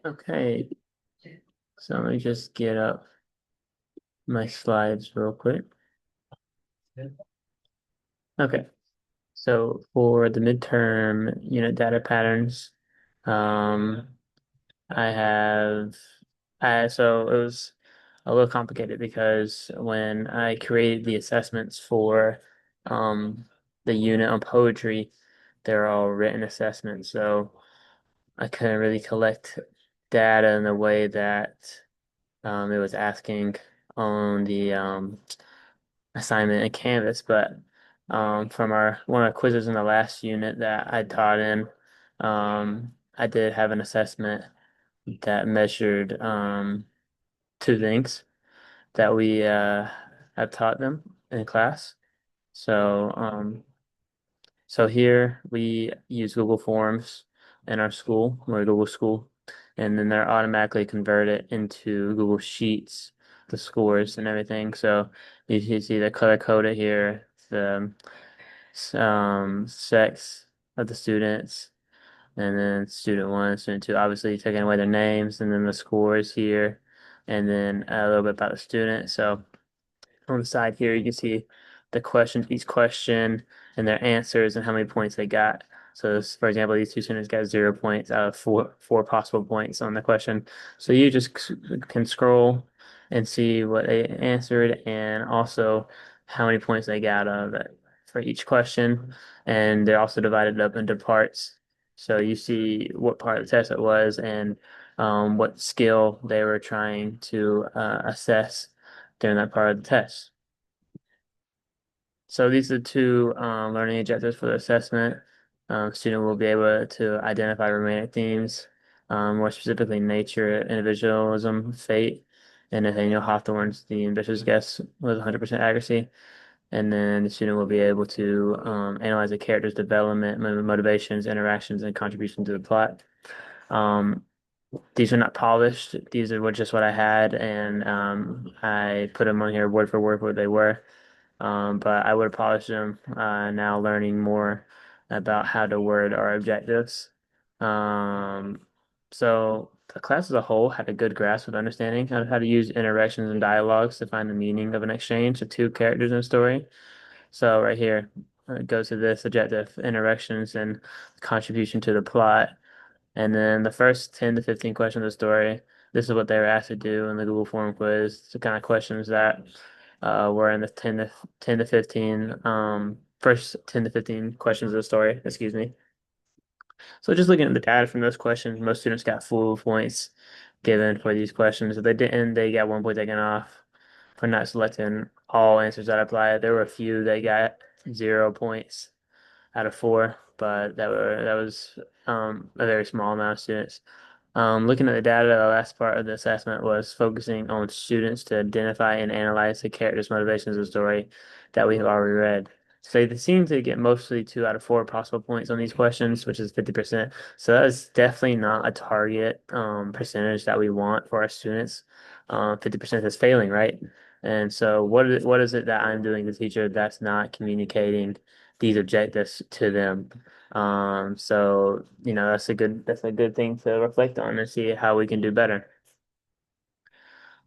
Okay, so let me just get up my slides real quick. Okay, so for the midterm unit data patterns, um, I have, so it was a little complicated because when I created the assessments for um, the unit on poetry, they're all written assessments. So I couldn't really collect data in the way that it was asking on the assignment in Canvas. But from our one of the quizzes in the last unit that I taught in, I did have an assessment that measured two things that we have taught them in class. So so here we use Google Forms in our school. We're a Google school, and then they're automatically converted into Google Sheets, the scores and everything. So you can see the color coded here, the sex of the students, and then student one, student two, obviously taking away their names, and then the scores here, and then a little bit about the student. So on the side here, you can see the question, each question, and their answers, and how many points they got. So, this, for example, these two students got 0 points out of four possible points on the question. So you just can scroll and see what they answered, and also how many points they got out of it for each question. And they're also divided up into parts. So you see what part of the test it was, and what skill they were trying to assess during that part of the test. So these are two learning objectives for the assessment. Student will be able to identify romantic themes, more specifically nature, individualism, fate, and Nathaniel Hawthorne's The Ambitious Guess with 100% accuracy. And then the student will be able to analyze the character's development, motivations, interactions, and contribution to the plot. Um, these are not polished. These are just what I had, and I put them on here word for word where they were. But I would polish them now, learning more about how to word our objectives. Um, so the class as a whole had a good grasp of understanding how to use interactions and dialogues to find the meaning of an exchange of two characters in a story. So right here, it goes to this objective, interactions and contribution to the plot. And then the first 10 to 15 questions of the story, this is what they were asked to do in the Google form quiz. The kind of questions that were in the 10 to 15 first 10 to 15 questions of the story, excuse me. So just looking at the data from those questions, most students got full points given for these questions. If they didn't, they got 1 point taken off for not selecting all answers that applied. There were a few that got 0 points out of four, but that was a very small amount of students. Looking at the data, the last part of the assessment was focusing on students to identify and analyze the characters' motivations of the story that we have already read. So they seem to get mostly 2 out of 4 possible points on these questions, which is 50%. So that is definitely not a target percentage that we want for our students. 50% is failing, right? And so what is it that I'm doing as a teacher that's not communicating these objectives to them? So that's a good thing to reflect on and see how we can do better.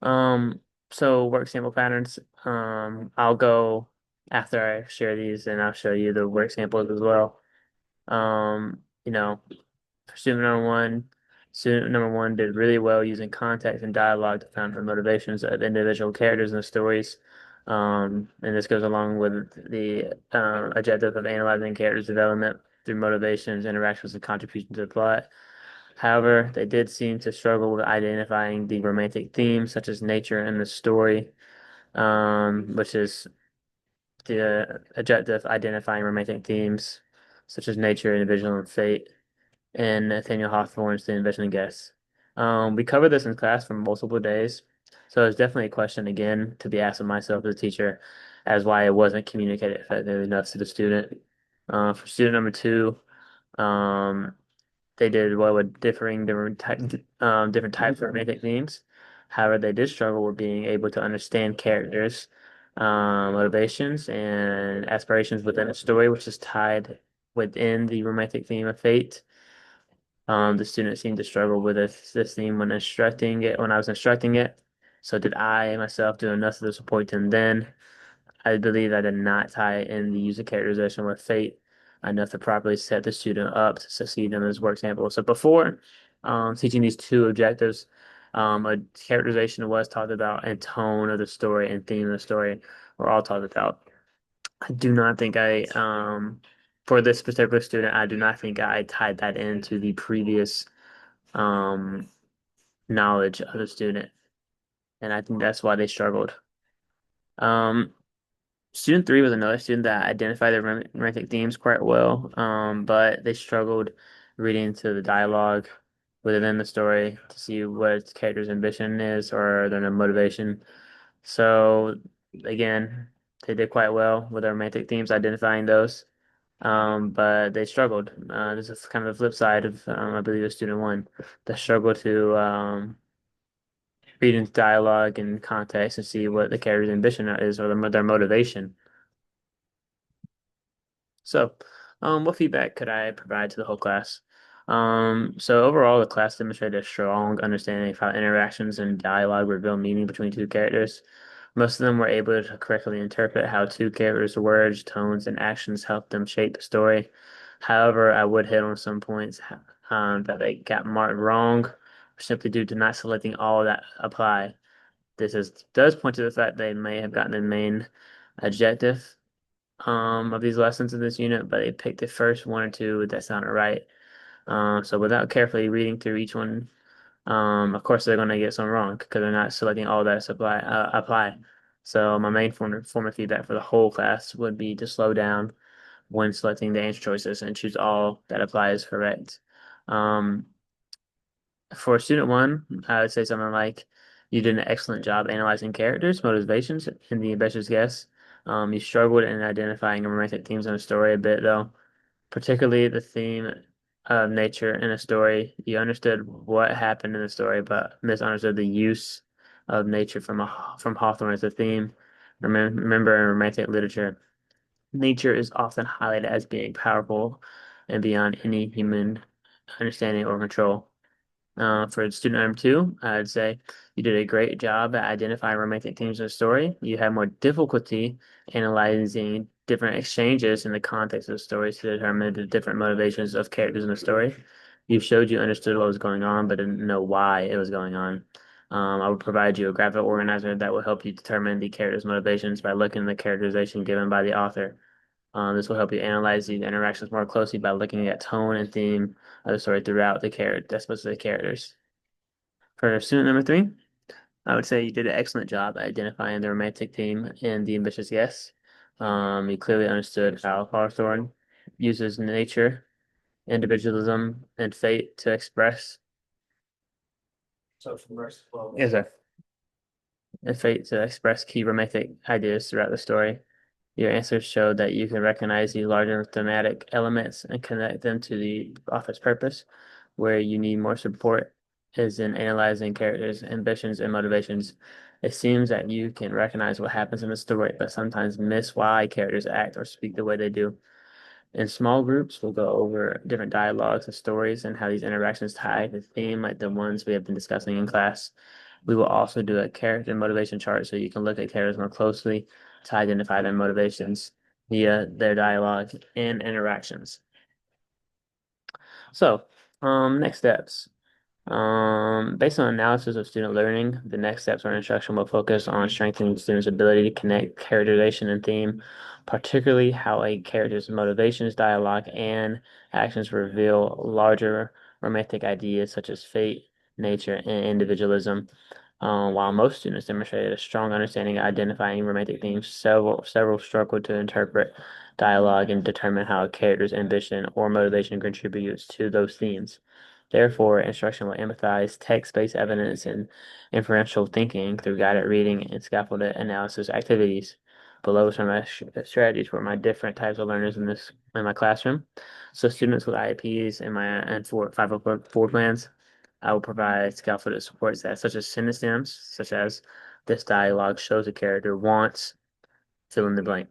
Um, so work sample patterns. I'll go after I share these and I'll show you the work samples as well. You know, for student number one did really well using context and dialogue to find the motivations of individual characters in the stories. And this goes along with the objective of analyzing characters' development through motivations, interactions, and contributions to the plot. However, they did seem to struggle with identifying the romantic themes, such as nature in the story, which is the objective identifying romantic themes, such as nature, individual, and fate, and Nathaniel Hawthorne's The Invention of Guess. We covered this in class for multiple days, so it's definitely a question again to be asked of myself as a teacher as why it wasn't communicated effectively enough to the student. For student number two, um, they did well with different types of romantic themes. However, they did struggle with being able to understand characters motivations and aspirations within a story, which is tied within the romantic theme of fate. The student seemed to struggle with this theme when I was instructing it. So did I myself do enough to support him then? I believe I did not tie in the user characterization with fate enough to properly set the student up to succeed in this work sample. So before teaching these two objectives, a characterization was talked about and tone of the story and theme of the story were all talked about. I do not think for this particular student, I do not think I tied that into the previous um, knowledge of the student. And I think that's why they struggled. Um, Student three was another student that identified the romantic themes quite well, but they struggled reading to the dialogue within the story to see what the character's ambition is or their motivation. So again, they did quite well with their romantic themes, identifying those, but they struggled. This is kind of the flip side of, I believe, the student one, the struggle to read into dialogue and context and see what the character's ambition is or their motivation. So, what feedback could I provide to the whole class? So overall, the class demonstrated a strong understanding of how interactions and dialogue reveal meaning between two characters. Most of them were able to correctly interpret how two characters' words, tones, and actions helped them shape the story. However, I would hit on some points that they got marked wrong simply due to not selecting all that apply. Does point to the fact they may have gotten the main objective of these lessons in this unit, but they picked the first one or two that sounded right. So without carefully reading through each one, of course they're going to get some wrong because they're not selecting all that apply. So my main form of feedback for the whole class would be to slow down when selecting the answer choices and choose all that apply as correct. Um, for student one, I would say something like, you did an excellent job analyzing characters, motivations, and the ambitious guess. You struggled in identifying romantic themes in a story a bit, though, particularly the theme of nature in a story. You understood what happened in the story, but misunderstood the use of nature from Hawthorne as a theme. Remember, in romantic literature, nature is often highlighted as being powerful and beyond any human understanding or control. For student number two, I'd say you did a great job at identifying romantic themes in the story. You had more difficulty analyzing different exchanges in the context of the story to determine the different motivations of characters in the story. You showed you understood what was going on, but didn't know why it was going on. I will provide you a graphic organizer that will help you determine the character's motivations by looking at the characterization given by the author. This will help you analyze these interactions more closely by looking at tone and theme of the story throughout the specific characters. For student number three, I would say you did an excellent job at identifying the romantic theme in The Ambitious Guest. You clearly understood how Hawthorne uses nature, individualism, and fate to express. So from verse 12. Yes, sir. And fate to express key romantic ideas throughout the story. Your answers showed that you can recognize the larger thematic elements and connect them to the author's purpose. Where you need more support is in analyzing characters' ambitions and motivations. It seems that you can recognize what happens in the story, but sometimes miss why characters act or speak the way they do. In small groups, we'll go over different dialogues and stories and how these interactions tie to the theme, like the ones we have been discussing in class. We will also do a character motivation chart so you can look at characters more closely to identify their motivations via their dialogue and interactions. So, next steps. Based on analysis of student learning, the next steps or instruction will focus on strengthening students' ability to connect characterization and theme, particularly how a character's motivations, dialogue, and actions reveal larger romantic ideas such as fate, nature, and individualism. While most students demonstrated a strong understanding of identifying romantic themes, several struggled to interpret dialogue and determine how a character's ambition or motivation contributes to those themes. Therefore, instruction will empathize text-based evidence and inferential thinking through guided reading and scaffolded analysis activities. Below are my strategies for my different types of learners in my classroom. So students with IEPs and 504 plans, I will provide scaffolded supports that such as sentence stems, such as this dialogue shows a character wants. fill in the blank.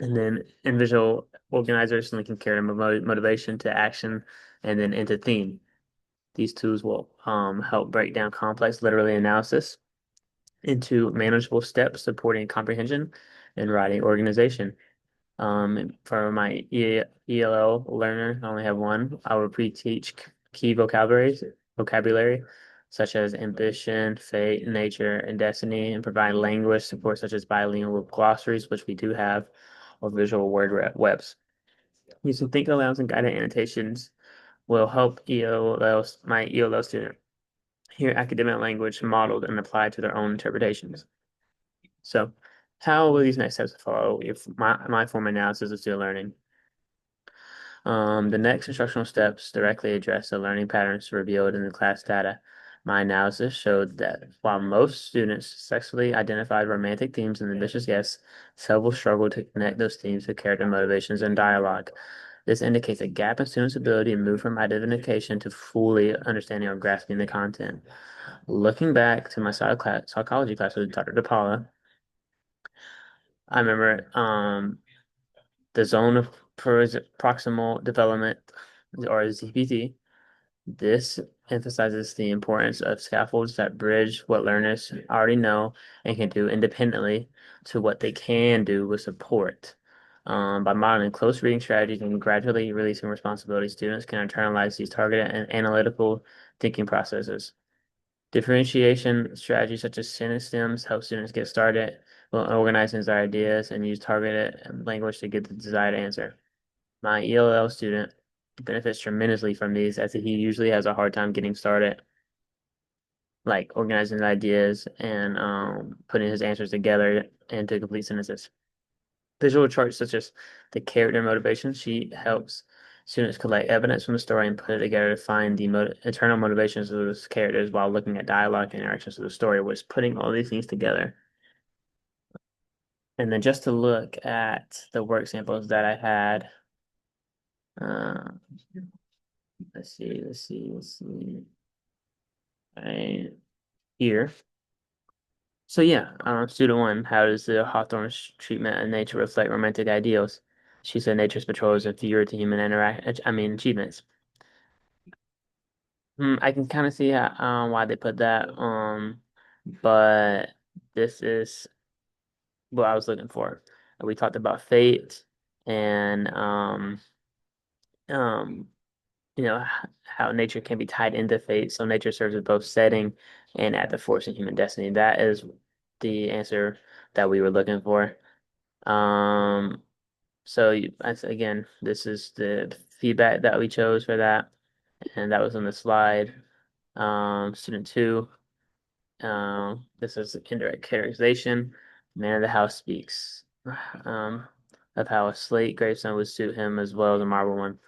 And then individual organizers linking character motivation to action and then into theme. These tools will help break down complex literary analysis into manageable steps supporting comprehension and writing organization. For my ELL learner, I only have one. I will pre-teach key vocabulary such as ambition, fate, nature, and destiny, and provide language support such as bilingual glossaries, which we do have, or visual webs. Using think alouds and guided annotations will help my ELL student hear academic language modeled and applied to their own interpretations. So, how will these next steps follow if my form analysis of student learning? The next instructional steps directly address the learning patterns revealed in the class data. My analysis showed that while most students successfully identified romantic themes in the ambitious guess, several struggled to connect those themes to character motivations and dialogue. This indicates a gap in students' ability to move from identification to fully understanding or grasping the content. Looking back to my psychology class with Dr. DePaula, I remember the zone of proximal development, or ZPT. This emphasizes the importance of scaffolds that bridge what learners already know and can do independently to what they can do with support. By modeling close reading strategies and gradually releasing responsibility, students can internalize these targeted and analytical thinking processes. Differentiation strategies such as sentence stems help students get started, well, organizing their ideas, and use targeted language to get the desired answer. My ELL student benefits tremendously from these as he usually has a hard time getting started, like organizing his ideas and putting his answers together into complete sentences. Visual charts such as the character motivation sheet helps students collect evidence from the story and put it together to find the internal motivations of those characters while looking at dialogue and interactions of the story, which putting all these things together. And then just to look at the work samples that I had, uh, let's see, right here. So yeah, student one, how does the Hawthorne's treatment of nature reflect romantic ideals? She said nature's patrol is inferior to human achievements. I can kind of see why they put that. But this is what I was looking for. We talked about fate and um how nature can be tied into fate. So nature serves as both setting and at the force in human destiny. That is the answer that we were looking for. Um, again, this is the feedback that we chose for that, and that was on the slide. Student two, this is indirect characterization. Man of the house speaks, um, of how a slate gravestone would suit him as well as a marble one.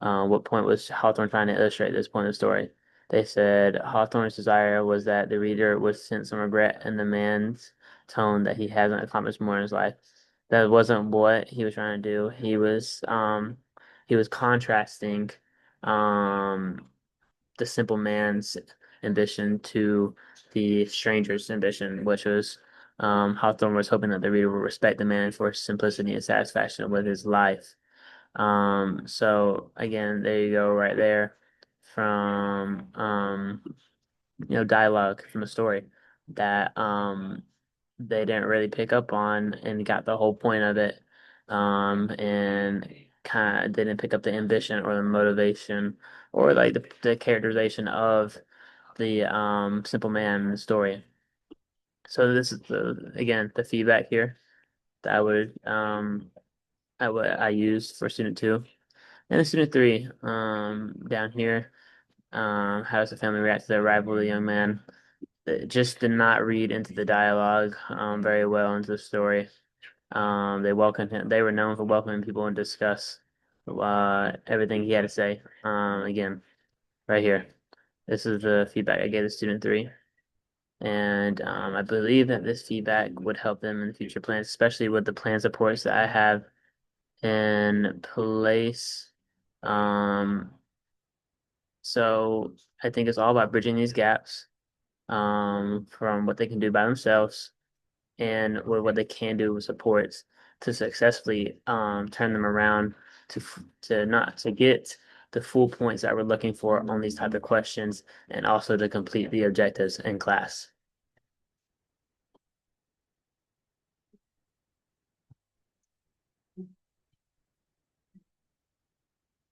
What point was Hawthorne trying to illustrate this point of the story? They said Hawthorne's desire was that the reader would sense some regret in the man's tone that he hasn't accomplished more in his life. That wasn't what he was trying to do. He was contrasting um the simple man's ambition to the stranger's ambition, which was Hawthorne was hoping that the reader would respect the man for his simplicity and satisfaction with his life. So again, there you go right there from dialogue from the story that they didn't really pick up on and got the whole point of it. And kind of didn't pick up the ambition or the motivation or like the characterization of the simple man in the story. So this is the feedback here that I used for student two. And then student three, down here, how does the family react to the arrival of the young man? It just did not read into the dialogue very well into the story. They welcomed him. They were known for welcoming people and discuss everything he had to say. Again, right here. This is the feedback I gave the student three. And I believe that this feedback would help them in future plans, especially with the plan supports that I have in place. Um, So I think it's all about bridging these gaps from what they can do by themselves and what they can do with supports to successfully turn them around to not to get the full points that we're looking for on these type of questions and also to complete the objectives in class.